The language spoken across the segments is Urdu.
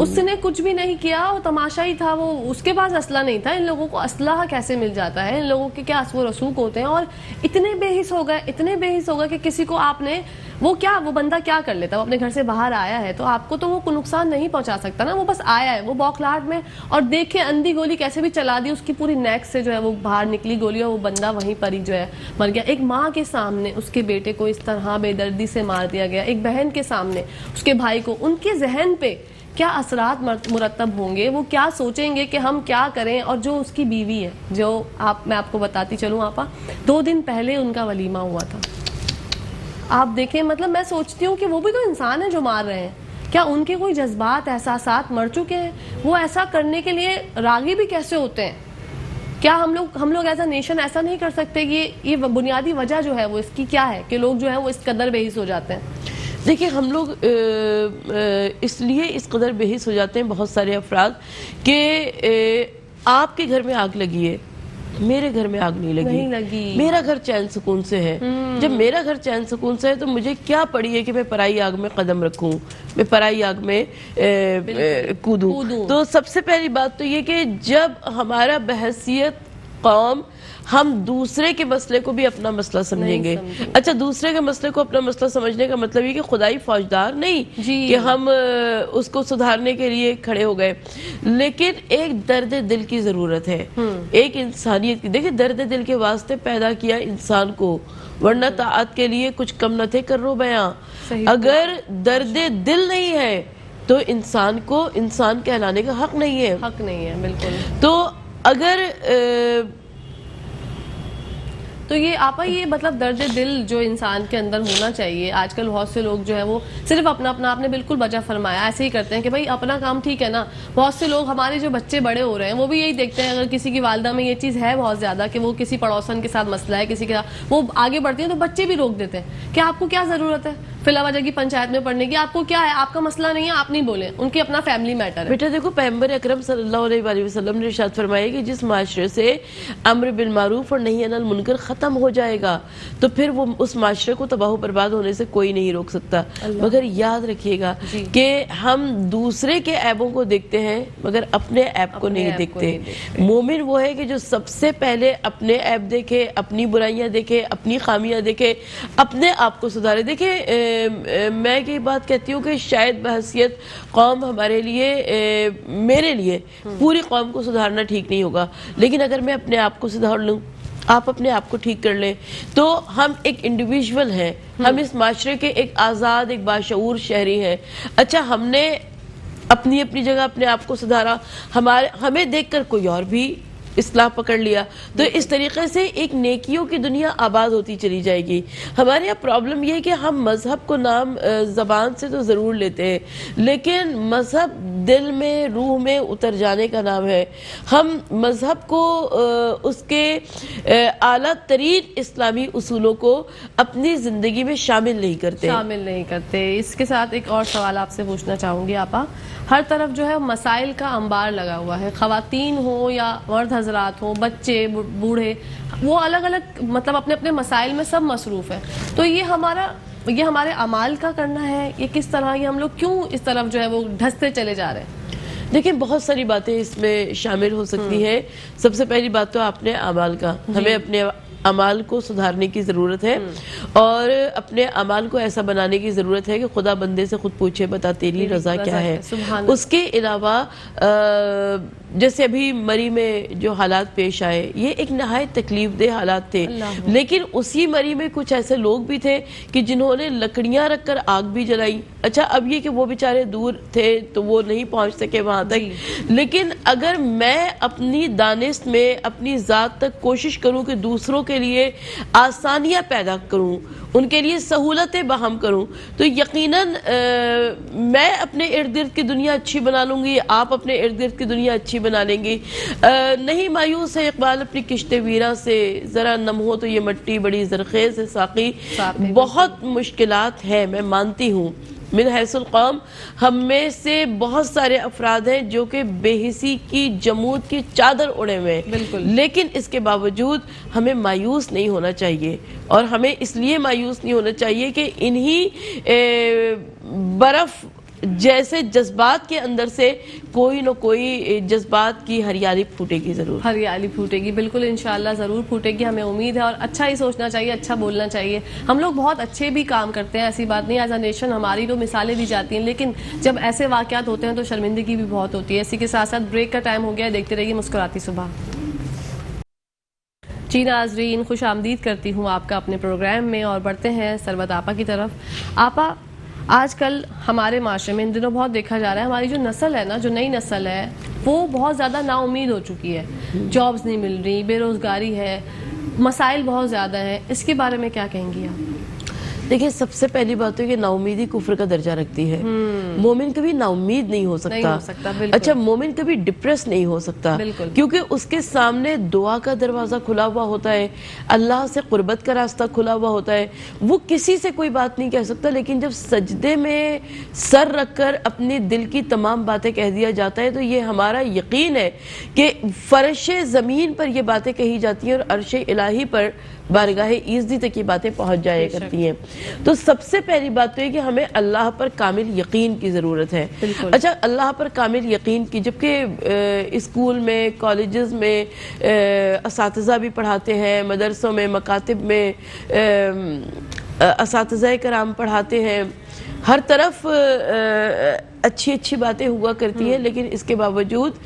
اس نے کچھ بھی نہیں کیا، وہ تماشا ہی تھا، وہ اس کے پاس اسلحہ نہیں تھا. ان لوگوں کو اسلحہ کیسے مل جاتا ہے؟ ان لوگوں کے کیا اسو رسوخ ہوتے ہیں، اور اتنے بے حس ہو گئے کہ کسی کو آپ نے وہ بندہ کیا کر لیتا؟ وہ اپنے گھر سے باہر آیا ہے تو آپ کو تو وہ نقصان نہیں پہنچا سکتا نا، وہ بس آیا ہے، وہ بوکھلاہٹ میں، اور دیکھیں اندھی گولی کیسے بھی چلا دی، اس کی پوری نیک سے جو ہے وہ باہر نکلی گولی، اور وہ بندہ وہیں پر ہی جو ہے مر گیا. ایک ماں کے سامنے اس کے بیٹے کو اس طرح بے دردی سے مار دیا گیا، ایک بہن کے سامنے اس کے بھائی کو. ان کے ذہن پہ کیا اثرات مرتب ہوں گے، وہ کیا سوچیں گے کہ ہم کیا کریں. اور جو اس کی بیوی ہے، جو میں آپ کو بتاتی چلوں آپا، 2 دن پہلے ان کا ولیمہ ہوا تھا. آپ دیکھیں، مطلب میں سوچتی ہوں کہ وہ بھی تو انسان ہے جو مار رہے ہیں. کیا ان کے کوئی جذبات، احساسات مر چکے ہیں؟ وہ ایسا کرنے کے لیے راغب بھی کیسے ہوتے ہیں؟ کیا ہم لوگ ایز اے نیشن ایسا نہیں کر سکتے؟ یہ بنیادی وجہ جو ہے وہ اس کی کیا ہے کہ لوگ جو ہے وہ اس قدر بے حس ہو جاتے ہیں؟ دیکھیں، ہم لوگ اس لیے اس قدر بے حس ہو جاتے ہیں بہت سارے افراد کہ آپ کے گھر میں آگ لگی ہے، میرے گھر میں آگ نہیں لگی، میرا گھر چین سکون سے ہے. جب میرا گھر چین سکون سے ہے تو مجھے کیا پڑی ہے کہ میں پرائی آگ میں قدم رکھوں، میں پرائی آگ میں کودوں. تو سب سے پہلی بات تو یہ کہ جب ہمارا بحیثیت قوم ہم دوسرے کے مسئلے کو بھی اپنا مسئلہ سمجھیں گے. اچھا، دوسرے کے مسئلے کو اپنا مسئلہ سمجھنے کا مطلب یہ کہ خدائی فوجدار نہیں کہ ہم اس کو سدھارنے کے لیے کھڑے ہو گئے، لیکن ایک درد دل کی ضرورت ہے، ایک انسانیت کی. دیکھیں، درد دل کے واسطے پیدا کیا انسان کو، ورنہ طاعت کے لیے کچھ کم نہ تھے کرو بیاں. اگر درد دل نہیں ہے تو انسان کو انسان کہلانے کا حق نہیں ہے. بالکل. تو اگر تو یہ آپا، یہ مطلب درد دل جو انسان کے اندر ہونا چاہیے. آج کل بہت سے لوگ جو ہے وہ صرف اپنا آپ نے بالکل وجہ فرمایا ایسے ہی کرتے ہیں کہ بھائی اپنا کام ٹھیک ہے نا. بہت سے لوگ، ہمارے جو بچے بڑے ہو رہے ہیں، وہ بھی یہی دیکھتے ہیں اگر کسی کی والدہ میں یہ چیز ہے بہت زیادہ کہ وہ کسی پڑوسن کے ساتھ مسئلہ ہے، کسی کے ساتھ وہ آگے بڑھتی ہیں تو بچے بھی روک دیتے ہیں کہ آپ کو کیا ضرورت ہے فلا وجہ کی پنچایت میں پڑھنے کی، آپ کو کیا ہے، آپ کا مسئلہ نہیں ہے، آپ نہیں بولیں، ان کی اپنا فیملی میٹر ہے. بیٹا دیکھو، پیغمبر اکرم صلی اللہ علیہ وآلہ وسلم نے ارشاد فرمایا کہ جس معاشرے سے امر بالمعروف اور نہی عن المنکر ختم ہو جائے گا تو پھر وہ اس معاشرے کو تباہ و برباد ہونے سے کوئی نہیں روک سکتا. مگر یاد رکھیے گا کہ ہم دوسرے کے عیبوں کو دیکھتے ہیں مگر اپنے عیب کو نہیں دیکھتے. مومن وہ ہے کہ جو سب سے پہلے اپنے عیب دیکھے، اپنی برائیاں دیکھے، اپنی خامیاں دیکھے، اپنے آپ کو سدھارے. دیکھیں، میں یہ بات کہتی ہوں کہ شاید بحیثیت قوم ہمارے لیے، میرے لیے پوری قوم کو سدھارنا ٹھیک نہیں ہوگا، لیکن اگر میں اپنے آپ کو سدھار لوں، آپ اپنے آپ کو ٹھیک کر لیں، تو ہم ایک انڈیویجول ہیں، ہم اس معاشرے کے ایک آزاد، ایک باشعور شہری ہیں. اچھا، ہم نے اپنی جگہ اپنے آپ کو سدھارا، ہمیں دیکھ کر کوئی اور بھی اصلاح پکڑ لیا، تو اس طریقے سے ایک نیکیوں کی دنیا آباد ہوتی چلی جائے گی. ہمارے یہاں پرابلم یہ ہے کہ ہم مذہب کو نام زبان سے تو ضرور لیتے ہیں، لیکن مذہب دل میں، روح میں اتر جانے کا نام ہے. ہم مذہب کو، اس کے اعلیٰ ترین اسلامی اصولوں کو اپنی زندگی میں شامل نہیں کرتے. اس کے ساتھ ایک اور سوال آپ سے پوچھنا چاہوں گی آپا. ہر طرف جو ہے مسائل کا انبار لگا ہوا ہے، خواتین ہو یا مرد حضرات ہوں، بچے، بوڑھے، وہ الگ الگ مطلب اپنے اپنے مسائل میں سب مصروف ہیں. تو یہ ہمارے اعمال کا کرنا ہے، یہ کس طرح، یہ ہم لوگ کیوں اس طرف جو ہے وہ دھستے چلے جا رہے ہیں؟ دیکھیں، بہت ساری باتیں اس میں شامل ہو سکتی ہیں. سب سے پہلی بات تو اپنے اعمال کا، ہمیں اپنے اعمال کو سدھارنے کی ضرورت ہے، اور اپنے اعمال کو ایسا بنانے کی ضرورت ہے کہ خدا بندے سے خود پوچھے، بتا تیری رضا کیا ہے. اس کے علاوہ جیسے ابھی مری میں جو حالات پیش آئے، یہ ایک نہایت تکلیف دہ حالات تھے، لیکن اسی مری میں کچھ ایسے لوگ بھی تھے کہ جنہوں نے لکڑیاں رکھ کر آگ بھی جلائی. اچھا، اب یہ کہ وہ بیچارے دور تھے تو وہ نہیں پہنچ سکے وہاں تک، لیکن اگر میں اپنی دانست میں اپنی ذات تک کوشش کروں کہ دوسروں کے لیے آسانیاں پیدا کروں، ان کے لیے سہولتیں بہم کروں، تو یقیناً میں اپنے ارد گرد کی دنیا اچھی بنا لوں گی، آپ اپنے ارد گرد کی دنیا اچھی بنا لیں گی. نہیں مایوس ہے اقبال اپنی کشت ویراں سے، ذرا نم ہو تو یہ مٹی بڑی زرخیز ہے ساقی. بہت مشکلات ہیں، میں مانتی ہوں. من حیث القوم ہم میں سے بہت سارے افراد ہیں جو کہ بے حسی کی جمود کی چادر اڑے ہوئے ہیں، لیکن اس کے باوجود ہمیں مایوس نہیں ہونا چاہیے. اور ہمیں اس لیے مایوس نہیں ہونا چاہیے کہ انہی برف جیسے جذبات کے اندر سے کوئی نہ کوئی جذبات کی ہریالی پھوٹے گی ضرور. ہریالی پھوٹے گی, بالکل انشاءاللہ ضرور پھوٹے گی, ہمیں امید ہے. اور اچھا ہی سوچنا چاہیے, اچھا بولنا چاہیے. ہم لوگ بہت اچھے بھی کام کرتے ہیں, ایسی بات نہیں, ایز اے نیشن ہماری تو مثالیں دی جاتی ہیں, لیکن جب ایسے واقعات ہوتے ہیں تو شرمندگی بھی بہت ہوتی ہے. اسی کے ساتھ ساتھ بریک کا ٹائم ہو گیا ہے, دیکھتے رہیے مسکراتی صبح. جی ناظرین, خوش آمدید کرتی ہوں آپ کا اپنے پروگرام میں, اور بڑھتے ہیں سربت آپا کی طرف. آپا, آج کل ہمارے معاشرے میں ان دنوں بہت دیکھا جا رہا ہے, ہماری جو نسل ہے نا, جو نئی نسل ہے, وہ بہت زیادہ نا امید ہو چکی ہے. جابز نہیں مل رہی, بے روزگاری ہے, مسائل بہت زیادہ ہیں. اس کے بارے میں کیا کہیں گی آپ؟ دیکھیں, سب سے پہلی بات ہے کہ نا امیدی کفر کا درجہ رکھتی ہے. مومن کبھی نا امید نہیں ہو سکتا. اچھا, مومن کبھی ڈپریس نہیں ہو سکتا, کیونکہ اس کے سامنے دعا کا دروازہ کھلا ہوا ہوتا ہے, اللہ سے قربت کا راستہ کھلا ہوا ہوتا ہے. وہ کسی سے کوئی بات نہیں کہہ سکتا, لیکن جب سجدے میں سر رکھ کر اپنے دل کی تمام باتیں کہہ دیا جاتا ہے, تو یہ ہمارا یقین ہے کہ فرش زمین پر یہ باتیں کہی جاتی ہیں اور عرش الہی پر بارگاہ ایزدی تک یہ باتیں پہنچ جایا کرتی ہیں. تو سب سے پہلی بات تو یہ کہ ہمیں اللہ پر کامل یقین کی ضرورت ہے. اچھا, اللہ پر کامل یقین کی, جبکہ اسکول میں, کالجز میں اساتذہ بھی پڑھاتے ہیں, مدرسوں میں, مکاتب میں اساتذہ کرام پڑھاتے ہیں, ہر طرف اچھی اچھی باتیں ہوا کرتی ہیں, لیکن اس کے باوجود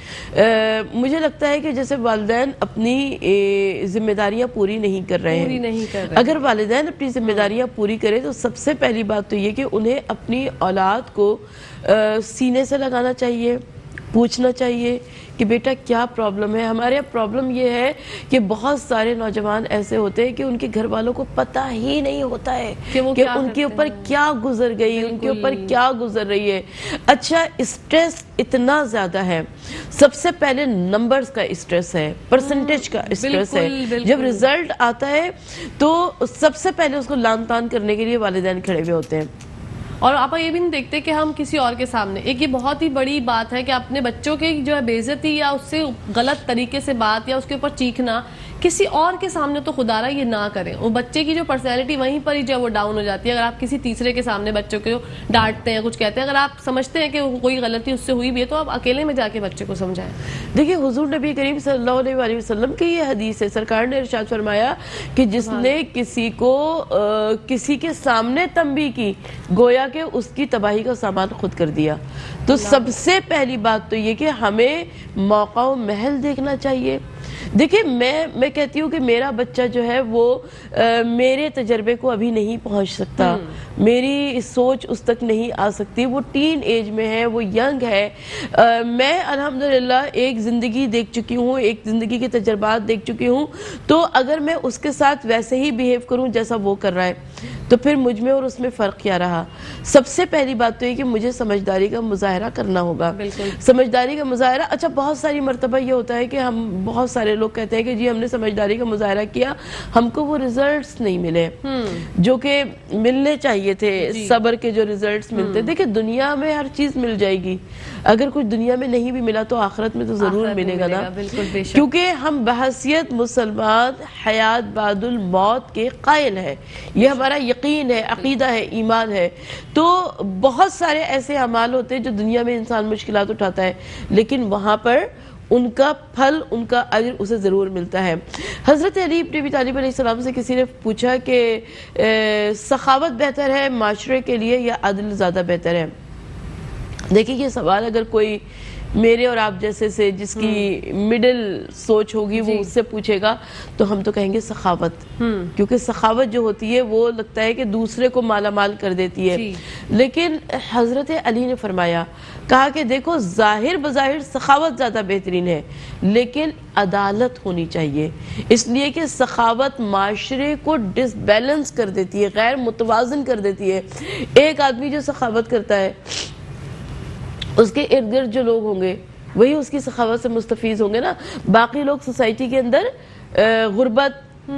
مجھے لگتا ہے کہ جیسے والدین اپنی ذمہ داریاں پوری نہیں کر رہے ہیں. اگر والدین اپنی ذمہ داریاں پوری کریں تو سب سے پہلی بات تو یہ کہ انہیں اپنی اولاد کو سینے سے لگانا چاہیے, پوچھنا چاہیے کہ بیٹا کیا پرابلم ہے. ہمارے یہاں پرابلم یہ ہے کہ بہت سارے نوجوان ایسے ہوتے ہیں کہ ان کے گھر والوں کو پتہ ہی نہیں ہوتا ہے کہ ان کے اوپر کیا گزر گئی, ان کے اوپر کیا گزر رہی ہے. اچھا, اسٹریس اتنا زیادہ ہے. سب سے پہلے نمبرز کا اسٹریس ہے, پرسنٹیج کا اسٹریس ہے. جب رزلٹ آتا ہے تو سب سے پہلے اس کو لان تان کرنے کے لیے والدین کھڑے ہوئے ہوتے ہیں. اور آپ یہ بھی نہیں دیکھتے کہ ہم کسی اور کے سامنے, ایک یہ بہت ہی بڑی بات ہے کہ اپنے بچوں کی جو ہے بے عزتی یا اس سے غلط طریقے سے بات یا اس کے اوپر چیخنا کسی اور کے سامنے تو خدا رہا یہ نہ کریں. وہ بچے کی جو پرسنالٹی وہیں پر ہی جو وہ ڈاؤن ہو جاتی ہے. اگر آپ کسی تیسرے کے سامنے بچوں کو ڈانٹتے ہیں, کچھ کہتے ہیں, اگر آپ سمجھتے ہیں کہ کوئی غلطی اس سے ہوئی بھی ہے, تو آپ اکیلے میں جا کے بچے کو سمجھائیں. دیکھیں, حضور نبی کریم صلی اللہ علیہ وسلم کی یہ حدیث ہے, سرکار نے ارشاد فرمایا کہ جس نے کسی کو کسی کے سامنے تنبیہ کی, گویا کہ اس کی تباہی کا سامان خود کر دیا. تو سب سے پہلی بات تو یہ کہ ہمیں موقع و محل دیکھنا چاہیے. دیکھیں, میں کہتی ہوں کہ میرا بچہ جو ہے وہ میرے تجربے کو ابھی نہیں پہنچ سکتا, میری سوچ اس تک نہیں آ سکتی. وہ ٹین ایج میں ہے, وہ ینگ ہے. میں الحمدللہ ایک زندگی دیکھ چکی ہوں, ایک زندگی کے تجربات دیکھ چکی ہوں. تو اگر میں اس کے ساتھ ویسے ہی بیہیو کروں جیسا وہ کر رہا ہے, تو پھر مجھ میں اور اس میں فرق کیا رہا. سب سے پہلی بات تو یہ کہ مجھے سمجھداری کا مظاہرہ کرنا ہوگا. سمجھداری کا مظاہرہ, اچھا بہت ساری مرتبہ یہ ہوتا ہے کہ ہم, بہت سارے لوگ کہتے ہیں کہ جی ہم نے سمجھداری کا مظاہرہ کیا, ہم کو وہ ریزلٹس نہیں ملے جو کہ ملنے چاہیے تھے, صبر کے جو ریزلٹس ملتے. دیکھیں, دنیا میں ہر چیز مل جائے گی, اگر کچھ دنیا میں نہیں بھی ملا تو آخرت میں تو ضرور ملے گا نا, کیونکہ ہم بحیثیت مسلمان حیات بعد الموت کے قائل ہیں. یہ ہمارا یقین ہے, عقیدہ ہے, ایمان ہے. تو بہت سارے ایسے اعمال ہوتے ہیں جو دنیا میں انسان مشکلات اٹھاتا ہے, لیکن وہاں پر ان کا پھل, ان کا اجر اسے ضرور ملتا ہے. حضرت علی بن ابی طالب علیہ السلام سے کسی نے پوچھا کہ سخاوت بہتر ہے معاشرے کے لیے یا عدل زیادہ بہتر ہے. دیکھیں, یہ سوال اگر کوئی میرے اور آپ جیسے سے جس کی مڈل سوچ ہوگی وہ اس سے پوچھے گا تو ہم تو کہیں گے سخاوت, کیونکہ سخاوت جو ہوتی ہے وہ لگتا ہے کہ دوسرے کو مالا مال کر دیتی ہے. لیکن حضرت علی نے فرمایا, کہا کہ دیکھو, ظاہر بظاہر سخاوت زیادہ بہترین ہے, لیکن عدالت ہونی چاہیے, اس لیے کہ سخاوت معاشرے کو ڈس بیلنس کر دیتی ہے, غیر متوازن کر دیتی ہے. ایک آدمی جو سخاوت کرتا ہے, اس کے ارد گرد جو لوگ ہوں گے وہی اس کی سخاوت سے مستفیض ہوں گے نا. باقی لوگ سوسائٹی کے اندر غربت,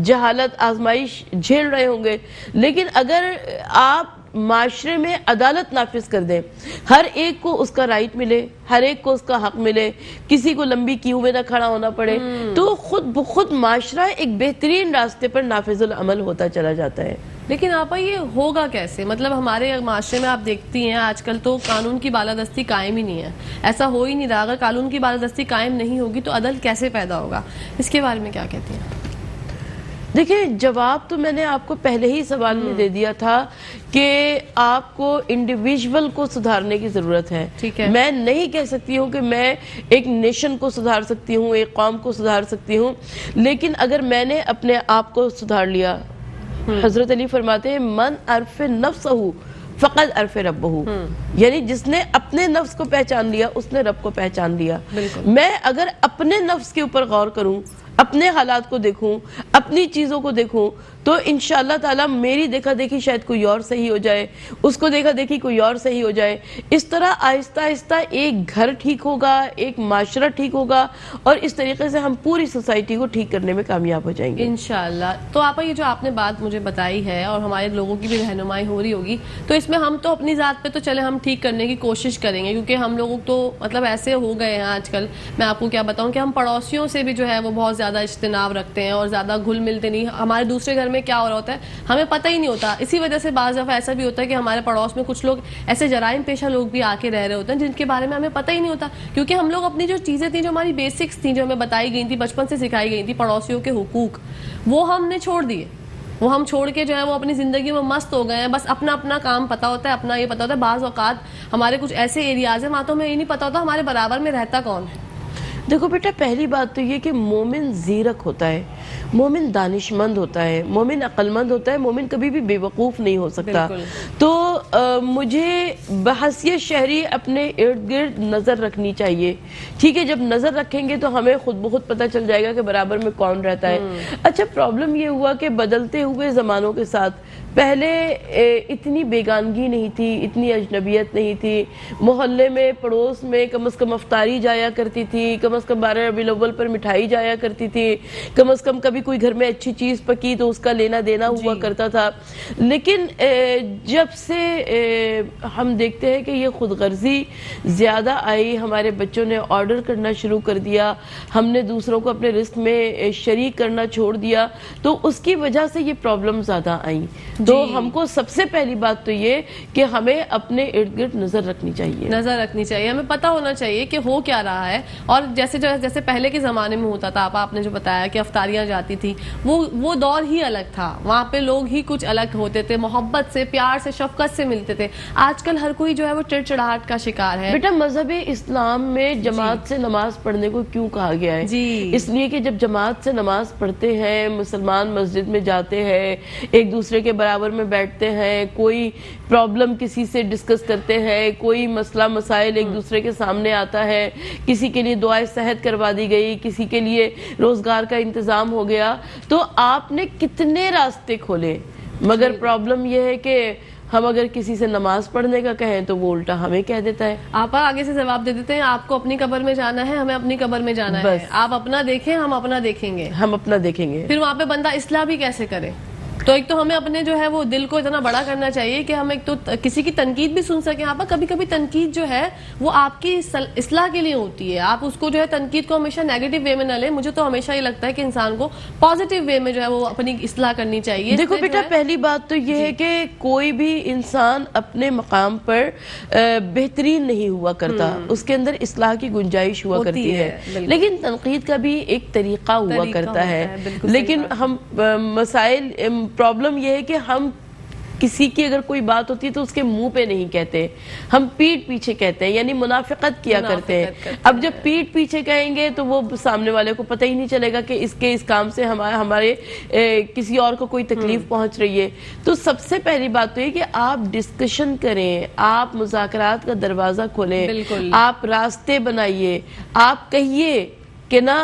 جہالت, آزمائش جھیل رہے ہوں گے. لیکن اگر آپ معاشرے میں عدالت نافذ کر دیں, ہر ایک کو اس کا رائٹ ملے, ہر ایک کو اس کا حق ملے, کسی کو لمبی کیو میں نہ کھڑا ہونا پڑے, تو خود بخود معاشرہ ایک بہترین راستے پر نافذ العمل ہوتا چلا جاتا ہے. لیکن آپا یہ ہوگا کیسے؟ مطلب ہمارے معاشرے میں آپ دیکھتی ہیں آج کل تو قانون کی بالادستی قائم ہی نہیں ہے، ایسا ہو ہی نہیں رہا. اگر قانون کی بالادستی قائم نہیں ہوگی تو عدل کیسے پیدا ہوگا؟ اس کے بارے میں کیا کہتی ہیں؟ دیکھیں جواب تو میں نے آپ کو پہلے ہی سوال میں دے دیا تھا کہ آپ کو انڈیویجول کو سدھارنے کی ضرورت ہے. ٹھیک ہے. میں نہیں کہہ سکتی ہوں کہ میں ایک نیشن کو سدھار سکتی ہوں، ایک قوم کو سدھار سکتی ہوں، لیکن اگر میں نے اپنے آپ کو سدھار لیا، حضرت علی فرماتے ہیں من عرف نفسہ فقد عرف ربہ، یعنی جس نے اپنے نفس کو پہچان لیا اس نے رب کو پہچان لیا. میں اگر اپنے نفس کے اوپر غور کروں، اپنے حالات کو دیکھوں، اپنی چیزوں کو دیکھوں، تو انشاءاللہ تعالی میری دیکھا دیکھی شاید کوئی اور صحیح ہو جائے، اس کو دیکھا دیکھی کوئی اور صحیح ہو جائے. اس طرح آہستہ آہستہ ایک گھر ٹھیک ہوگا، ایک معاشرہ ٹھیک ہوگا، اور اس طریقے سے ہم پوری سوسائٹی کو ٹھیک کرنے میں کامیاب ہو جائیں گے انشاءاللہ. تو آپا یہ جو آپ نے بات مجھے بتائی ہے اور ہمارے لوگوں کی بھی رہنمائی ہو رہی ہوگی، تو اس میں ہم تو اپنی ذات پہ تو چلے ہم ٹھیک کرنے کی کوشش کریں گے، کیونکہ ہم لوگوں تو مطلب ایسے ہو گئے ہیں آج کل، میں آپ کو کیا بتاؤں کہ ہم پڑوسیوں سے بھی جو ہے وہ بہت زیادہ اجتناب رکھتے ہیں اور زیادہ گھل ملتے نہیں. ہمارے دوسرے گھر میں کیا ہو رہا ہوتا ہے ہمیں پتہ ہی نہیں ہوتا. اسی وجہ سے بعض دفعہ ایسا بھی ہوتا ہے کہ ہمارے پڑوس میں کچھ لوگ ایسے جرائم پیشہ لوگ بھی آ کے رہ رہے ہوتے ہیں جن کے بارے میں ہمیں پتہ ہی نہیں ہوتا، کیونکہ ہم لوگ اپنی جو چیزیں تھیں، جو ہماری بیسکس تھیں، جو ہمیں بتائی گئی تھیں، بچپن سے سکھائی گئی تھیں، پڑوسیوں کے حقوق، وہ ہم نے چھوڑ دیے. وہ ہم چھوڑ کے جو ہے وہ اپنی زندگی میں مست ہو گئے ہیں. بس اپنا اپنا کام پتا ہوتا ہے، اپنا یہ پتا ہوتا ہے. بعض اوقات ہمارے کچھ ایسے ایریاز ہیں وہاں تو ہمیں یہ نہیں پتا ہوتا ہمارے برابر میں رہتا کون ہے. دیکھو بیٹا، پہلی بات تو یہ کہ مومن زیرک ہوتا ہے، مومن دانش مند ہوتا ہے، مومن عقل مند ہوتا ہے، مومن کبھی بھی بے وقوف نہیں ہو سکتا. تو مجھے بحیثیت شہری اپنے ارد گرد نظر رکھنی چاہیے. ٹھیک ہے، جب نظر رکھیں گے تو ہمیں خود بخود پتہ چل جائے گا کہ برابر میں کون رہتا ہے. اچھا، پرابلم یہ ہوا کہ بدلتے ہوئے زمانوں کے ساتھ پہلے اتنی بیگانگی نہیں تھی، اتنی اجنبیت نہیں تھی. محلے میں، پڑوس میں کم از کم افطاری جایا کرتی تھی، کم از کم 12 ربیع الاول پر مٹھائی جایا کرتی تھی، کم از کم کبھی کوئی گھر میں اچھی چیز پکی تو اس کا لینا دینا ہوا کرتا تھا. لیکن جب سے ہم دیکھتے ہیں کہ یہ خود غرضی زیادہ آئی، ہمارے بچوں نے آرڈر کرنا شروع کر دیا، ہم نے دوسروں کو اپنے رزق میں شریک کرنا چھوڑ دیا، تو اس کی وجہ سے یہ پرابلم زیادہ آئیں. تو ہم کو سب سے پہلی بات تو یہ کہ ہمیں اپنے ارد گرد نظر رکھنی چاہیے، ہمیں پتہ ہونا چاہیے کہ ہو کیا رہا ہے. اور جیسے پہلے کے زمانے میں ہوتا تھا، آپ نے جو بتایا کہ افطاریاں جاتی تھی، وہ دور ہی الگ تھا. وہاں پہ لوگ ہی کچھ الگ ہوتے تھے، محبت سے، پیار سے، شفقت سے ملتے تھے. آج کل ہر کوئی جو ہے وہ چڑچڑاہٹ کا شکار ہے. بیٹا، مذہب اسلام میں جماعت سے نماز پڑھنے کو کیوں کہا گیا ہے؟ اس لیے کہ جب جماعت سے نماز پڑھتے ہیں، مسلمان مسجد میں جاتے ہیں، ایک دوسرے کے برابر میں بیٹھتے ہیں، کوئی پرابلم کسی سے ڈسکس کرتے ہیں، کوئی مسئلہ مسائل ایک دوسرے کے سامنے آتا ہے، کسی کے لیے دعائے صحت کروا دی گئی، کسی کے لیے روزگار کا انتظام ہو گیا، تو آپ نے کتنے راستے کھولے. مگر پرابلم یہ ہے کہ ہم اگر کسی سے نماز پڑھنے کا کہیں تو وہ الٹا ہمیں کہہ دیتا ہے. آپ آگے سے جواب دے دیتے ہیں آپ کو اپنی قبر میں جانا ہے، ہمیں اپنی قبر میں جانا ہے، آپ اپنا دیکھیں، ہم اپنا دیکھیں گے. ہم اپنا دیکھیں گے. پھر وہاں پہ بندہ اصلاح بھی کیسے کرے؟ تو ایک تو ہمیں اپنے جو ہے وہ دل کو اتنا بڑا کرنا چاہیے کہ ہم ایک تو کسی کی تنقید بھی سن سکیں. آپ کبھی کبھی تنقید جو ہے وہ آپ کی اصلاح کے لیے ہوتی ہے. آپ اس کو جو ہے تنقید کو ہمیشہ نیگیٹو وے میں نہ لیں. مجھے تو ہمیشہ یہ لگتا ہے کہ انسان کو پازیٹیو وے میں جو ہے وہ اپنی اصلاح کرنی چاہیے. دیکھو بیٹا، پہلی بات تو یہ ہے کہ کوئی بھی انسان اپنے مقام پر بہترین نہیں ہوا کرتا، اس کے اندر اصلاح کی گنجائش ہوا کرتی ہے، لیکن تنقید کا بھی ایک طریقہ ہوا کرتا ہے. لیکن ہم مسائل پرابلم یہ ہے کہ ہم کسی کی اگر کوئی بات ہوتی ہے تو اس کے منہ پہ نہیں کہتے، ہم پیٹ پیچھے کہتے ہیں، یعنی منافقت کیا کرتے ہیں. اب جب پیٹ پیچھے کہیں گے تو وہ سامنے والے کو پتہ ہی نہیں چلے گا کہ اس کام سے ہمارے کسی اور کو کوئی تکلیف پہنچ رہی ہے. تو سب سے پہلی بات تو یہ کہ آپ ڈسکشن کریں، آپ مذاکرات کا دروازہ کھولیں، آپ راستے بنائیے، آپ کہیے کہ نا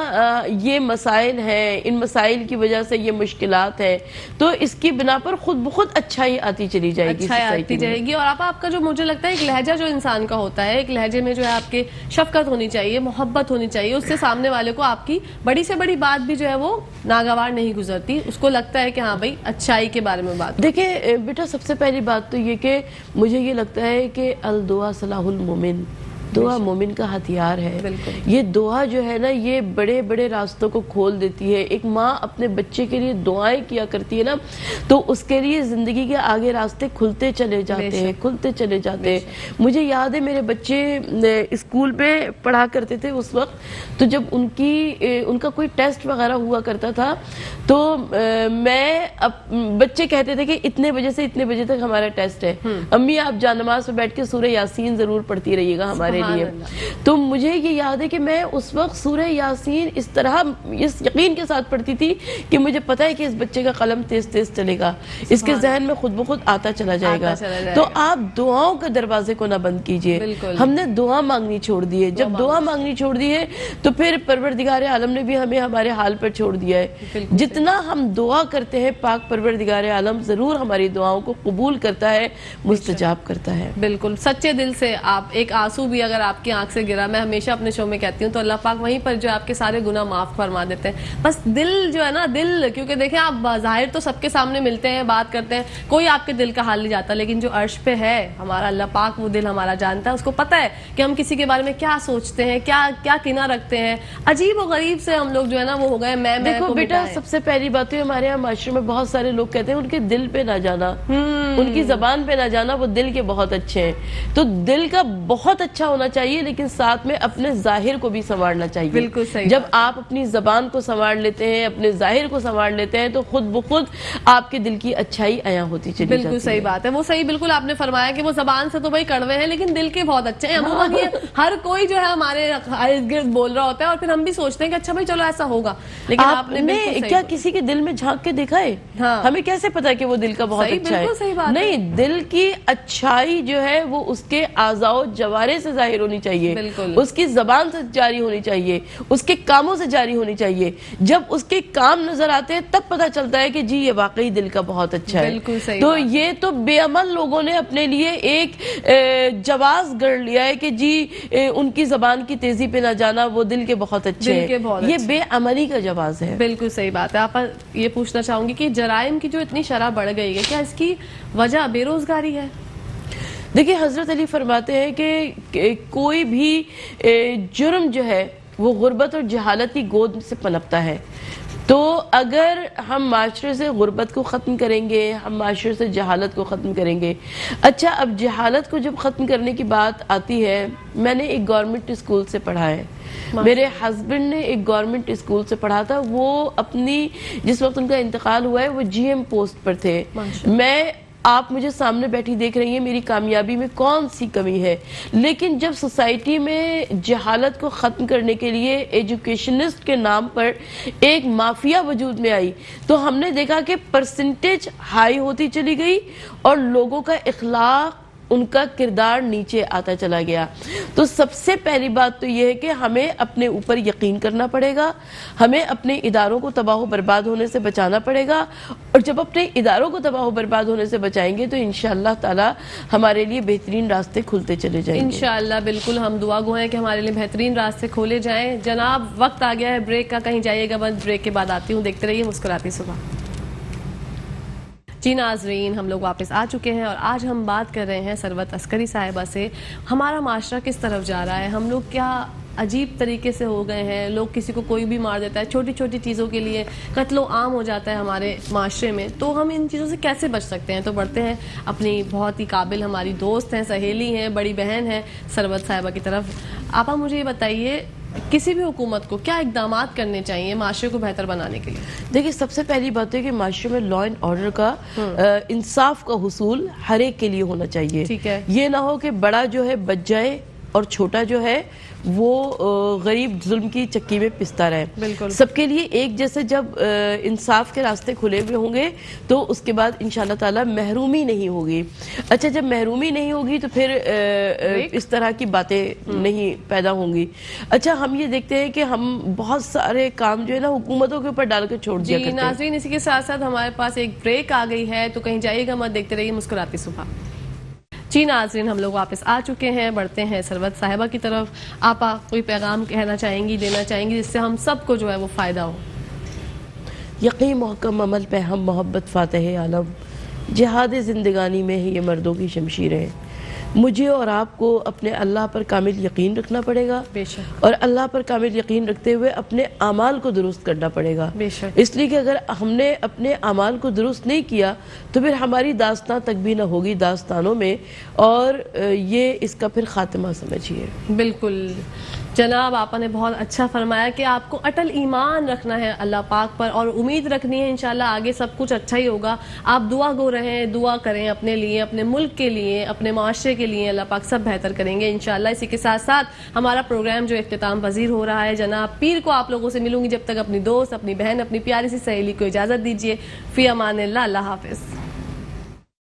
یہ مسائل ہیں، ان مسائل کی وجہ سے یہ مشکلات ہیں، تو اس کی بنا پر خود بخود اچھائی آتی چلی جائے گی. اور آپ کا جو مجھے لگتا ہے ایک لہجہ جو انسان کا ہوتا ہے، ایک لہجے میں جو ہے آپ کے شفقت ہونی چاہیے، محبت ہونی چاہیے. اس سے سامنے والے کو آپ کی بڑی سے بڑی بات بھی جو ہے وہ ناگوار نہیں گزرتی، اس کو لگتا ہے کہ ہاں بھائی اچھائی کے بارے میں بات. دیکھیں بیٹا، سب سے پہلی بات تو یہ کہ مجھے یہ لگتا ہے کہ الدعا صلاح المومن، دعا مومن کا ہتھیار ہے. بالکل. یہ دعا جو ہے نا یہ بڑے بڑے راستوں کو کھول دیتی ہے. ایک ماں اپنے بچے کے لیے دعائیں کیا کرتی ہے نا تو اس کے لیے زندگی کے آگے راستے کھلتے چلے جاتے ہیں, کھلتے چلے جاتے ہیں. مجھے یاد ہے میرے بچے اسکول میں پڑھا کرتے تھے اس وقت, تو جب ان کا کوئی ٹیسٹ وغیرہ ہوا کرتا تھا تو بچے کہتے تھے کہ اتنے بجے سے اتنے بجے تک ہمارا ٹیسٹ ہے, امی آپ جانماز پہ بیٹھ کے سورہ یاسین ضرور پڑھتی رہیے گا ہمارے لیے. تو مجھے یہ یاد ہے کہ میں اس وقت سورہ یاسین اس طرح اس یقین کے ساتھ پڑھتی تھی کہ مجھے پتا ہے کہ اس بچے کا قلم تیز تیز چلے گا, اس کے ذہن میں خود بخود آتا چلا جائے گا. تو آپ دعاؤں کے دروازے کو نہ بند کیجئے. ہم نے دعا مانگنی چھوڑ دی ہے. جب دعا مانگنی چھوڑ دی ہے تو پھر پروردگار عالم نے بھی ہمیں ہمارے حال پر چھوڑ دیا ہے. جتنا ہم دعا کرتے ہیں پاک پروردگار عالم ضرور ہماری دعاؤں کو قبول کرتا ہے, مستجاب کرتا ہے. بالکل سچے دل سے. آپ ایک آنسو بھی اگر آپ کی آنکھ سے گرا, میں ہمیشہ اپنے شو میں کہتی ہوں, تو اللہ پاک وہیں پر جو آپ کے سارے گناہ معاف فرما دیتے ہیں. بس دل جو ہے نا, دل, کیونکہ دیکھیں آپ ظاہر تو سب کے سامنے ملتے ہیں, بات کرتے ہیں, کوئی آپ کے دل کا حال نہیں جاتا, لیکن جو عرش پہ ہے ہمارا اللہ پاک, وہ دل ہمارا جانتا ہے. اس کو پتہ ہے کہ ہم کسی کے بارے میں کیا سوچتے ہیں, کیا کینہ رکھتے ہیں. عجیب و غریب سے ہم لوگ جو ہے نا وہ ہو گئے میں دیکھو بیٹا, سب سے پہلی بات تو ہمارے یہاں معاشرے میں بہت سارے لوگ کہتے ہیں ان کے دل پہ نہ جانا, ان کی زبان پہ نہ جانا, وہ دل کے بہت اچھے ہیں. تو دل کا بہت اچھا ہونا چاہیے, لیکن ساتھ میں اپنے ظاہر کو بھی سنوارنا چاہیے. بالکل صحیح. جب آپ اپنی زبان کو سنوار لیتے ہیں, اپنے ظاہر کو سنوار لیتے ہیں, تو خود بخود آپ کے دل کی اچھائی عیاں ہوتی چلی جاتی ہے. بالکل صحیح بات ہے. وہ صحیح بالکل آپ نے فرمایا کہ وہ زبان سے تو بھائی کڑوے ہیں لیکن دل کے بہت اچھے ہیں. عموماً یہ ہر کوئی جو ہے ہمارے ارد گرد بول رہا ہوتا ہے اور پھر ہم بھی سوچتے ہیں کہ اچھا بھائی چلو ایسا ہوگا, لیکن آپ نے کیا کسی کے دل میں جھانک کے دیکھا ہے؟ ہمیں کیسے پتا کہ وہ دل کا بہت اچھا ہے؟ نہیں, دل کی اچھائی جو ہے وہ اس کے اعضاء و جوارح سے ظاہر ہونی چاہیے, اس کی زبان سے جاری ہونی چاہیے, اس کے کاموں سے جاری ہونی چاہیے. جب اس کے کام نظر آتے ہیں تب پتا چلتا ہے کہ جی یہ واقعی دل کا بہت اچھا ہے. تو یہ تو بے عمل لوگوں نے اپنے لیے ایک جواز گڑھ لیا ہے کہ جی ان کی زبان کی تیزی پہ نہ جانا, وہ دل کے بہت اچھے ہیں. یہ بے عملی کا جواز ہے. بالکل صحیح بات ہے. آپ یہ پوچھنا چاہوں گی کہ جرائم کی جو اتنی شرح بڑھ گئی ہے, کیا اس کی وجہ بے روزگاری ہے؟ دیکھیں حضرت علی فرماتے ہیں کہ کوئی بھی جرم جو ہے وہ غربت اور جہالت کی گود سے پنپتا ہے. تو اگر ہم معاشرے سے غربت کو ختم کریں گے, ہم معاشرے سے جہالت کو ختم کریں گے. اچھا, اب جہالت کو جب ختم کرنے کی بات آتی ہے, میں نے ایک گورنمنٹ اسکول سے پڑھا ہے. میرے ہسبینڈ نے ایک گورنمنٹ اسکول سے پڑھا تھا. وہ اپنی جس وقت ان کا انتقال ہوا ہے وہ جی ایم پوسٹ پر تھے. آپ مجھے سامنے بیٹھی دیکھ رہی ہیں, میری کامیابی میں کون سی کمی ہے. لیکن جب سوسائٹی میں جہالت کو ختم کرنے کے لیے ایجوکیشنسٹ کے نام پر ایک مافیا وجود میں آئی, تو ہم نے دیکھا کہ پرسنٹیج ہائی ہوتی چلی گئی اور لوگوں کا اخلاق, ان کا کردار نیچے آتا چلا گیا. تو سب سے پہلی بات تو یہ ہے کہ ہمیں اپنے اوپر یقین کرنا پڑے گا, ہمیں اپنے اداروں کو تباہ و برباد ہونے سے بچانا پڑے گا. اور جب اپنے اداروں کو تباہ و برباد ہونے سے بچائیں گے تو انشاءاللہ تعالی ہمارے لیے بہترین راستے کھلتے چلے جائیں گے. انشاءاللہ بالکل ہم دعا گو ہیں کہ ہمارے لیے بہترین راستے کھولے جائیں. جناب وقت آ گیا ہے بریک کا, کہیں جائیے گا بند, بریک کے بعد آتی ہوں. دیکھتے رہیے مسکراتی صبح. جی ناظرین, ہم لوگ واپس آ چکے ہیں اور آج ہم بات کر رہے ہیں ثروت عسکری صاحبہ سے. ہمارا معاشرہ کس طرف جا رہا ہے, ہم لوگ کیا عجیب طریقے سے ہو گئے ہیں. لوگ کسی کو کوئی بھی مار دیتا ہے, چھوٹی چھوٹی چیزوں کے لیے قتل و عام ہو جاتا ہے ہمارے معاشرے میں. تو ہم ان چیزوں سے کیسے بچ سکتے ہیں؟ تو بڑھتے ہیں اپنی بہت ہی قابل ہماری دوست ہیں, سہیلی ہیں, بڑی بہن ہیں ثروت صاحبہ کی طرف. آپا مجھے یہ بتائیے, کسی بھی حکومت کو کیا اقدامات کرنے چاہیے معاشرے کو بہتر بنانے کے لیے؟ دیکھیں سب سے پہلی بات ہے کہ معاشرے میں لا اینڈ آرڈر کا انصاف کا حصول ہر ایک کے لیے ہونا چاہیے. ٹھیک ہے, یہ نہ ہو کہ بڑا جو ہے بچ جائے اور چھوٹا جو ہے وہ غریب ظلم کی چکی میں پستا رہے. بالکل سب کے لیے ایک جیسے جب انصاف کے راستے کھلے ہوئے ہوں گے تو اس کے بعد انشاءاللہ تعالی محرومی نہیں ہوگی. اچھا, جب محرومی نہیں ہوگی تو پھر اس طرح کی باتیں نہیں پیدا ہوں گی. اچھا, ہم یہ دیکھتے ہیں کہ ہم بہت سارے کام جو ہے نا حکومتوں کے اوپر ڈال کر چھوڑ دیا کرتے ہیں. جی ناظرین, اسی کے ساتھ ساتھ ہمارے پاس ایک بریک آ گئی ہے, تو کہیں جائیے گا مت, دیکھتے رہیے مسکراتی صبح. جی ناظرین, ہم لوگ واپس آ چکے ہیں, بڑھتے ہیں ثروت صاحبہ کی طرف. آپا کوئی پیغام کہنا چاہیں گی, دینا چاہیں گی جس سے ہم سب کو جو ہے وہ فائدہ ہو؟ یقین محکم عمل پہ ہم محبت فاتح عالم, جہاد زندگانی میں ہی یہ مردوں کی شمشیریں. مجھے اور آپ کو اپنے اللہ پر کامل یقین رکھنا پڑے گا، بے شک اور اللہ پر کامل یقین رکھتے ہوئے اپنے اعمال کو درست کرنا پڑے گا. بے شک اس لیے کہ اگر ہم نے اپنے اعمال کو درست نہیں کیا تو پھر ہماری داستان تک بھی نہ ہوگی داستانوں میں، اور یہ اس کا پھر خاتمہ سمجھیے. بالکل جناب، آپ نے بہت اچھا فرمایا کہ آپ کو اٹل ایمان رکھنا ہے اللہ پاک پر، اور امید رکھنی ہے انشاءاللہ آگے سب کچھ اچھا ہی ہوگا. آپ دعا گو رہیں، دعا کریں اپنے لیے، اپنے ملک کے لیے، اپنے معاشرے کے لیے، اللہ پاک سب بہتر کریں گے انشاءاللہ. اسی کے ساتھ ساتھ ہمارا پروگرام جو اختتام پذیر ہو رہا ہے، جناب پیر کو آپ لوگوں سے ملوں گی. جب تک اپنی دوست، اپنی بہن، اپنی پیاری سی سہیلی کو اجازت دیجیے. فی امان اللہ، اللہ حافظ.